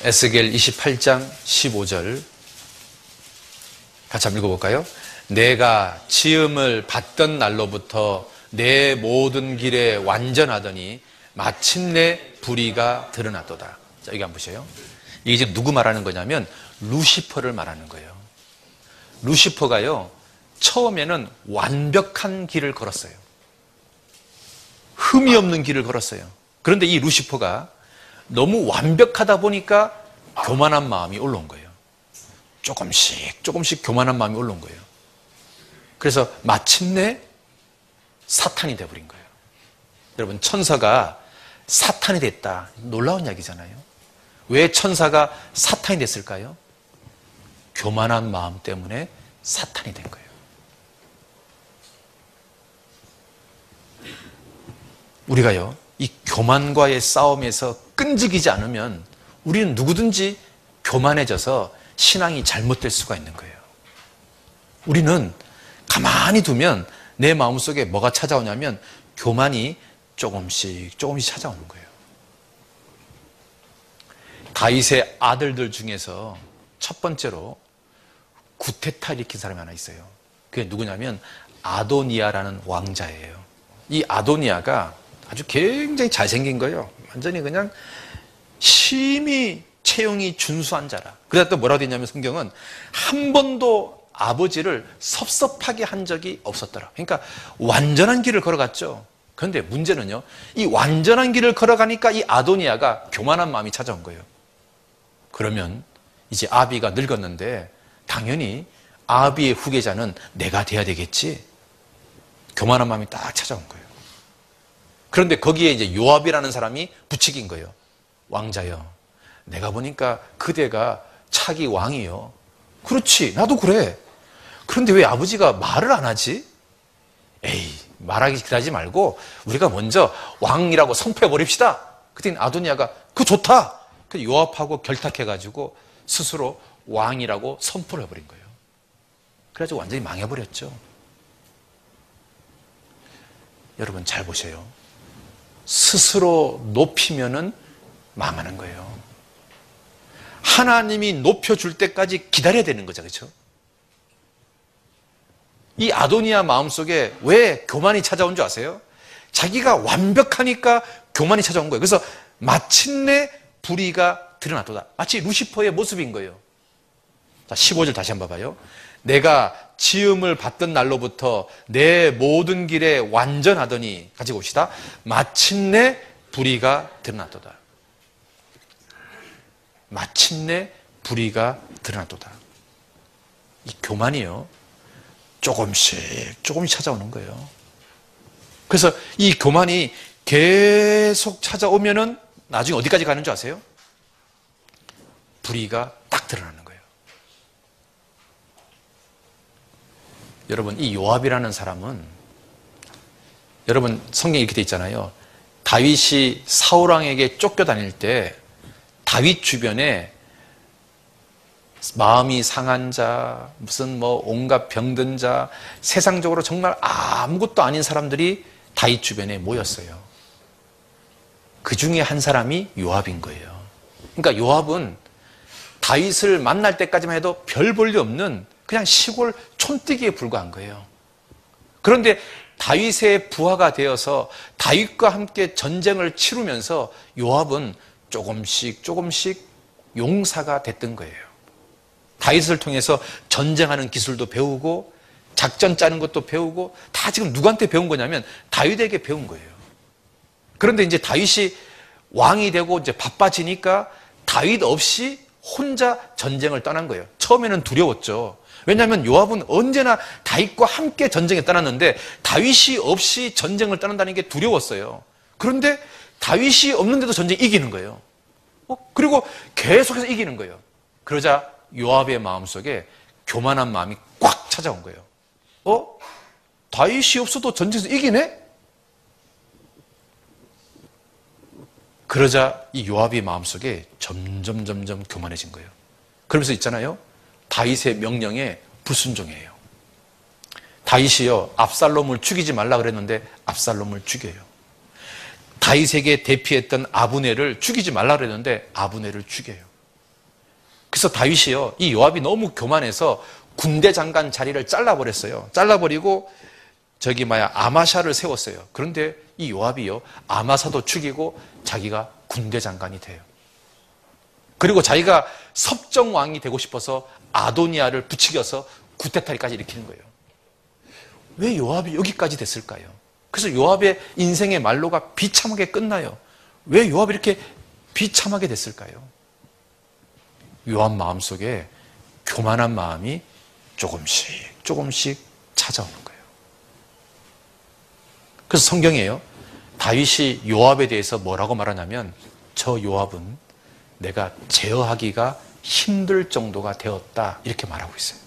에스겔 28장 15절 같이 한번 읽어볼까요? 내가 지음을 받던 날로부터 내 모든 길에 완전하더니 마침내 불의가 드러났도다. 자, 여기 한번 보세요. 이게 지금 누구 말하는 거냐면 루시퍼를 말하는 거예요. 루시퍼가요, 처음에는 완벽한 길을 걸었어요. 흠이 없는 길을 걸었어요. 그런데 이 루시퍼가 너무 완벽하다 보니까 교만한 마음이 올라온 거예요. 조금씩 교만한 마음이 올라온 거예요. 그래서 마침내 사탄이 되어버린 거예요. 여러분, 천사가 사탄이 됐다. 놀라운 이야기잖아요. 왜 천사가 사탄이 됐을까요? 교만한 마음 때문에 사탄이 된 거예요. 우리가요, 이 교만과의 싸움에서 끈질기지 않으면 우리는 누구든지 교만해져서 신앙이 잘못될 수가 있는 거예요. 우리는 가만히 두면 내 마음속에 뭐가 찾아오냐면 교만이 조금씩 찾아오는 거예요. 다윗의 아들들 중에서 첫 번째로 구테타 일으킨 사람이 하나 있어요. 그게 누구냐면 아도니아라는 왕자예요. 이 아도니아가 아주 굉장히 잘생긴 거예요. 완전히 그냥 심히 체형이 준수한 자라. 그래서 또 뭐라고 되냐면 성경은 한 번도 아버지를 섭섭하게 한 적이 없었더라. 그러니까 완전한 길을 걸어갔죠. 그런데 문제는요, 이 완전한 길을 걸어가니까 이 아도니아가 교만한 마음이 찾아온 거예요. 그러면 이제 아비가 늙었는데 당연히 아비의 후계자는 내가 돼야 되겠지. 교만한 마음이 딱 찾아온 거예요. 그런데 거기에 이제 요압이라는 사람이 부추긴 거예요. 왕자여, 내가 보니까 그대가 차기 왕이요. 그렇지, 나도 그래. 그런데 왜 아버지가 말을 안 하지? 에이, 말하기 기다리지 말고 우리가 먼저 왕이라고 선포해버립시다. 그랬더니 아도니아가 그거 좋다. 그래서 요압하고 결탁해가지고 스스로 왕이라고 선포를 해버린 거예요. 그래가지고 완전히 망해버렸죠. 여러분 잘 보세요. 스스로 높이면은 망하는 거예요. 하나님이 높여줄 때까지 기다려야 되는 거죠. 그렇죠? 이 아도니아 마음속에 왜 교만이 찾아온 줄 아세요? 자기가 완벽하니까 교만이 찾아온 거예요. 그래서 마침내 불의가 드러났도다. 마치 루시퍼의 모습인 거예요. 자, 15절 다시 한번 봐봐요. 내가 지음을 받던 날로부터 내 모든 길에 완전하더니, 같이 봅시다. 마침내 불의가 드러났도다. 마침내 불의가 드러났도다. 이 교만이요, 조금씩 찾아오는 거예요. 그래서 이 교만이 계속 찾아오면은 나중에 어디까지 가는 줄 아세요? 불의가 딱 드러나는 거예요. 여러분, 이 요압이라는 사람은, 여러분 성경에 이렇게 돼 있잖아요. 다윗이 사울왕에게 쫓겨다닐 때 다윗 주변에 마음이 상한 자, 무슨 뭐 온갖 병든 자, 세상적으로 정말 아무것도 아닌 사람들이 다윗 주변에 모였어요. 그 중에 한 사람이 요압인 거예요. 그러니까 요압은 다윗을 만날 때까지만 해도 별 볼 일 없는 그냥 시골 촌뜨기에 불과한 거예요. 그런데 다윗의 부하가 되어서 다윗과 함께 전쟁을 치르면서 요압은 조금씩 용사가 됐던 거예요. 다윗을 통해서 전쟁하는 기술도 배우고 작전 짜는 것도 배우고 다 지금 누구한테 배운 거냐면 다윗에게 배운 거예요. 그런데 이제 다윗이 왕이 되고 이제 바빠지니까 다윗 없이 혼자 전쟁을 떠난 거예요. 처음에는 두려웠죠. 왜냐하면 요압은 언제나 다윗과 함께 전쟁에 떠났는데 다윗이 없이 전쟁을 떠난다는 게 두려웠어요. 그런데 다윗이 없는데도 전쟁 이기는 거예요. 그리고 계속해서 이기는 거예요. 그러자 요압의 마음속에 교만한 마음이 꽉 찾아온 거예요. 다윗이 없어도 전쟁에서 이기네? 그러자 이 요압의 마음속에 점점 교만해진 거예요. 그러면서 있잖아요. 다윗의 명령에 불순종해요. 다윗이요, 압살롬을 죽이지 말라 그랬는데 압살롬을 죽여요. 다윗에게 대피했던 아브넬을 죽이지 말라 그랬는데 아브넬을 죽여요. 그래서 다윗이요, 이 요압이 너무 교만해서 군대 장관 자리를 잘라버렸어요. 잘라버리고 아마샤를 세웠어요. 그런데 이 요압이요, 아마사도 죽이고 자기가 군대 장관이 돼요. 그리고 자기가 섭정왕이 되고 싶어서 아도니아를 부추겨서 구테타리까지 일으키는 거예요. 왜 요압이 여기까지 됐을까요? 그래서 요압의 인생의 말로가 비참하게 끝나요. 왜 요압이 이렇게 비참하게 됐을까요? 요압 마음속에 교만한 마음이 조금씩 찾아오는 거예요. 그래서 성경에요, 다윗이 요압에 대해서 뭐라고 말하냐면, 저 요압은 내가 제어하기가 힘들 정도가 되었다, 이렇게 말하고 있어요.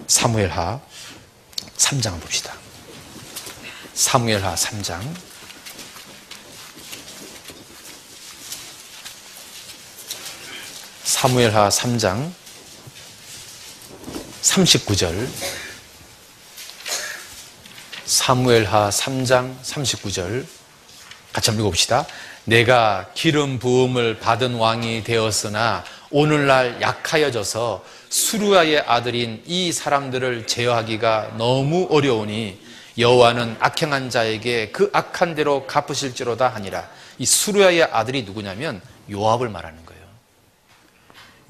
사무엘하 3장을 봅시다. 사무엘하 3장 39절, 사무엘하 3장 39절 같이 한번 읽어봅시다. 내가 기름 부음을 받은 왕이 되었으나 오늘날 약하여져서 수르야의 아들인 이 사람들을 제어하기가 너무 어려우니 여호와는 악행한 자에게 그 악한 대로 갚으실지로다 하니라. 이 수르야의 아들이 누구냐면 요압을 말하는 거예요.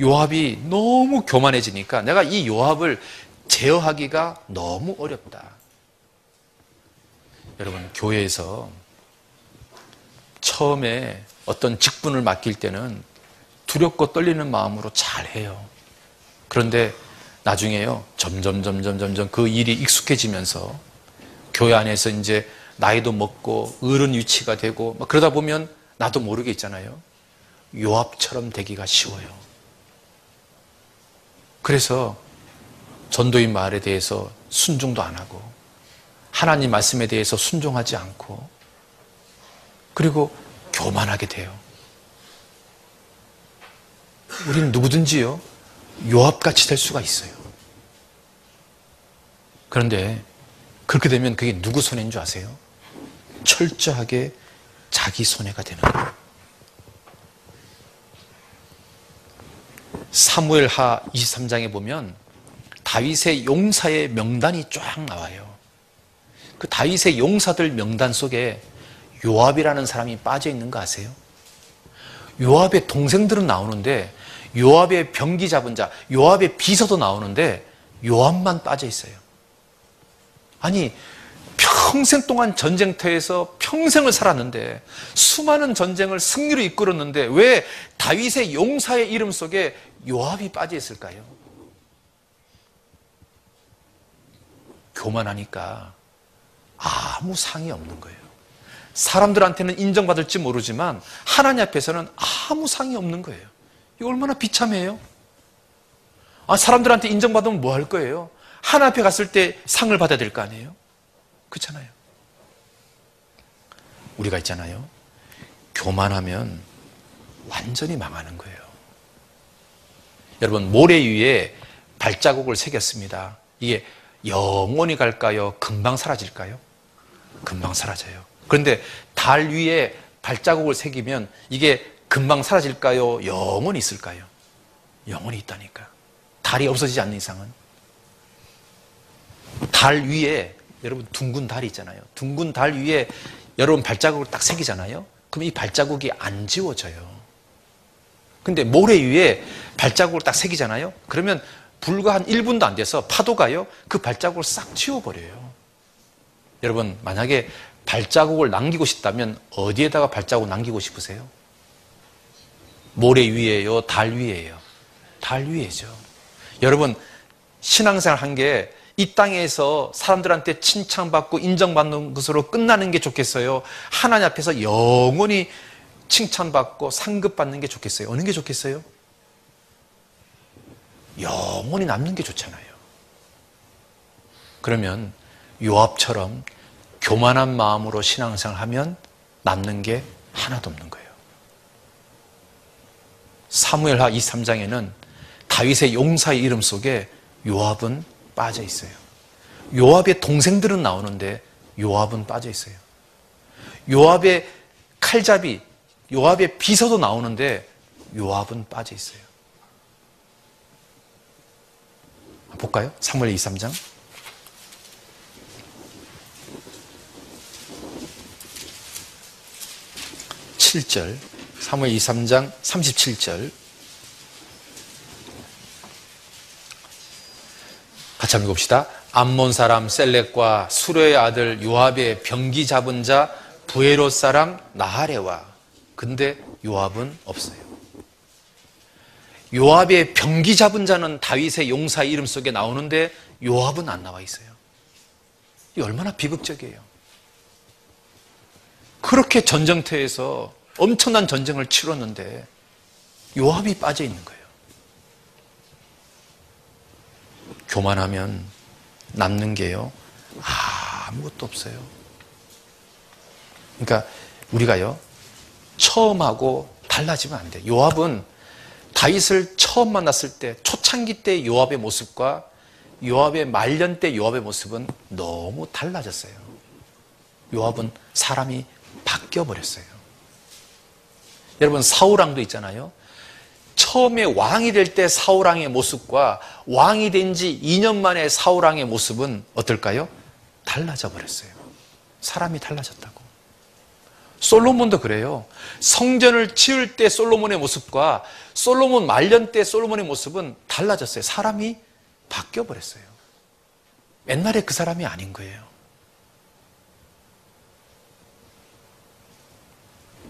요압이 너무 교만해지니까 내가 이 요압을 제어하기가 너무 어렵다. 여러분, 교회에서 처음에 어떤 직분을 맡길 때는 두렵고 떨리는 마음으로 잘 해요. 그런데 나중에요, 점점 그 일이 익숙해지면서 교회 안에서 이제 나이도 먹고 어른 위치가 되고 그러다 보면 나도 모르게 있잖아요, 요압처럼 되기가 쉬워요. 그래서 전도인 말에 대해서 순종도 안 하고 하나님 말씀에 대해서 순종하지 않고 그리고 교만하게 돼요. 우리는 누구든지요, 요압같이 될 수가 있어요. 그런데 그렇게 되면 그게 누구 손해인 줄 아세요? 철저하게 자기 손해가 되는 거예요. 사무엘하 23장에 보면 다윗의 용사의 명단이 쫙 나와요. 그 다윗의 용사들 명단 속에 요압이라는 사람이 빠져 있는 거 아세요? 요압의 동생들은 나오는데, 요압의 병기 잡은 자, 요압의 비서도 나오는데 요압만 빠져 있어요. 아니, 평생 동안 전쟁터에서 평생을 살았는데, 수많은 전쟁을 승리로 이끌었는데 왜 다윗의 용사의 이름 속에 요압이 빠져 있을까요? 교만하니까 아무 상이 없는 거예요. 사람들한테는 인정받을지 모르지만 하나님 앞에서는 아무 상이 없는 거예요. 이거 얼마나 비참해요? 사람들한테 인정받으면 뭐 할 거예요? 하나님 앞에 갔을 때 상을 받아야 될 거 아니에요? 그렇잖아요. 우리가 있잖아요, 교만하면 완전히 망하는 거예요. 여러분, 모래 위에 발자국을 새겼습니다. 이게 영원히 갈까요? 금방 사라질까요? 금방 사라져요. 그런데 달 위에 발자국을 새기면 이게 금방 사라질까요? 영원히 있을까요? 영원히 있다니까. 달이 없어지지 않는 이상은. 달 위에, 여러분, 둥근 달이 있잖아요. 둥근 달 위에 여러분 발자국을 딱 새기잖아요. 그럼 이 발자국이 안 지워져요. 근데 모래 위에 발자국을 딱 새기잖아요. 그러면 불과 한 1분도 안 돼서 파도가요, 그 발자국을 싹 지워버려요. 여러분, 만약에 발자국을 남기고 싶다면 어디에다가 발자국 남기고 싶으세요? 모래 위에요? 달 위에요? 달 위에죠. 여러분, 신앙생활 한 게 이 땅에서 사람들한테 칭찬받고 인정받는 것으로 끝나는 게 좋겠어요? 하나님 앞에서 영원히 칭찬받고 상급받는 게 좋겠어요? 어느 게 좋겠어요? 영원히 남는 게 좋잖아요. 그러면 요압처럼 교만한 마음으로 신앙생활을 하면 남는 게 하나도 없는 거예요. 사무엘하 23장에는 다윗의 용사의 이름 속에 요압은 빠져 있어요. 요압의 동생들은 나오는데 요압은 빠져 있어요. 요압의 칼잡이, 요압의 비서도 나오는데 요압은 빠져 있어요. 볼까요? 사무엘 23장. 7절. 사무엘 23장 37절. 같이 한번 읽읍시다. 암몬 사람 셀렉과 수르의 아들 요압의 병기 잡은 자 부에롯 사람 나하레와. 근데 요압은 없어요. 요압의 병기 잡은 자는 다윗의 용사의 이름 속에 나오는데 요압은 안 나와 있어요. 이 얼마나 비극적이에요. 그렇게 전쟁터에서 엄청난 전쟁을 치렀는데 요압이 빠져 있는 거예요. 교만하면 남는 게요, 아무것도 없어요. 그러니까 우리가요, 처음하고 달라지면 안 돼요. 요압은 다윗을 처음 만났을 때, 초창기 때 요압의 모습과 요압의 말년 때 요압의 모습은 너무 달라졌어요. 요압은 사람이 바뀌어 버렸어요. 여러분, 사울왕도 있잖아요. 처음에 왕이 될 때 사울왕의 모습과 왕이 된 지 2년 만에 사울왕의 모습은 어떨까요? 달라져 버렸어요. 사람이 달라졌다고. 솔로몬도 그래요. 성전을 지을 때 솔로몬의 모습과 솔로몬 말년 때 솔로몬의 모습은 달라졌어요. 사람이 바뀌어 버렸어요. 옛날에 그 사람이 아닌 거예요.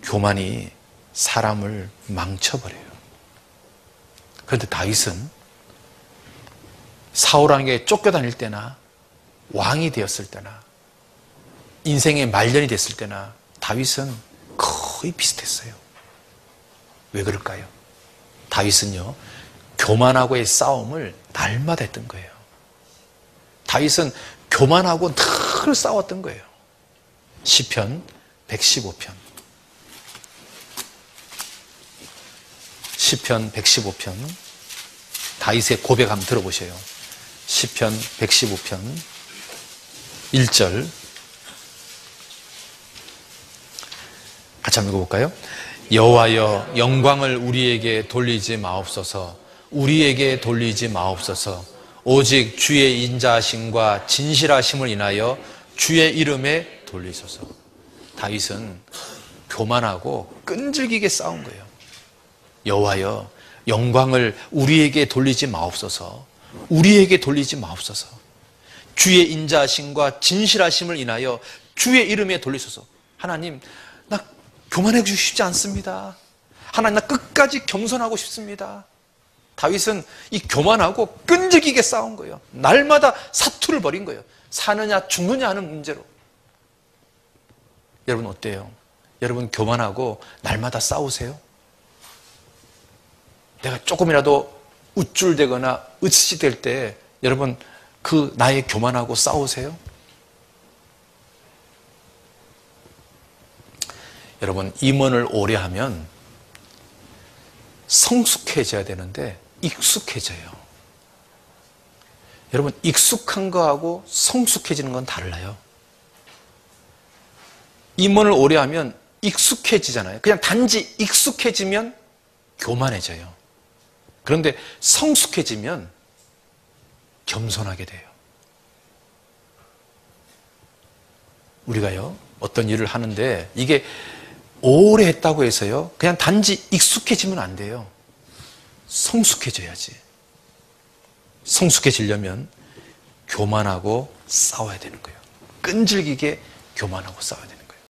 교만이 사람을 망쳐버려요. 그런데 다윗은 사울왕에게 쫓겨다닐 때나 왕이 되었을 때나 인생의 말년이 됐을 때나 다윗은 거의 비슷했어요. 왜 그럴까요? 다윗은요, 교만하고의 싸움을 날마다 했던 거예요. 다윗은 교만하고 늘 싸웠던 거예요. 시편 115편. 시편 115편. 다윗의 고백 한번 들어보세요. 시편 115편 1절. 같이 한번 읽어볼까요? 여호와여, 영광을 우리에게 돌리지 마옵소서. 우리에게 돌리지 마옵소서. 오직 주의 인자하심과 진실하심을 인하여 주의 이름에 돌리소서. 다윗은 교만하고 끈질기게 싸운 거예요. 여호와여, 영광을 우리에게 돌리지 마옵소서. 우리에게 돌리지 마옵소서. 주의 인자하심과 진실하심을 인하여 주의 이름에 돌리소서. 하나님, 나 교만해 주시고 싶지 않습니다. 하나님, 나 끝까지 겸손하고 싶습니다. 다윗은 이 교만하고 끈질기게 싸운 거예요. 날마다 사투를 벌인 거예요. 사느냐 죽느냐 하는 문제로. 여러분 어때요? 여러분 교만하고 날마다 싸우세요? 내가 조금이라도 우쭐대거나 으스시 될 때 여러분 그 나의 교만하고 싸우세요? 여러분, 임원을 오래 하면 성숙해져야 되는데 익숙해져요. 여러분, 익숙한 거하고 성숙해지는 건 달라요. 임원을 오래 하면 익숙해지잖아요. 그냥 단지 익숙해지면 교만해져요. 그런데 성숙해지면 겸손하게 돼요. 우리가요, 어떤 일을 하는데 이게 오래 했다고 해서요, 그냥 단지 익숙해지면 안 돼요. 성숙해져야지. 성숙해지려면 교만하고 싸워야 되는 거예요. 끈질기게 교만하고 싸워야 되는 거예요.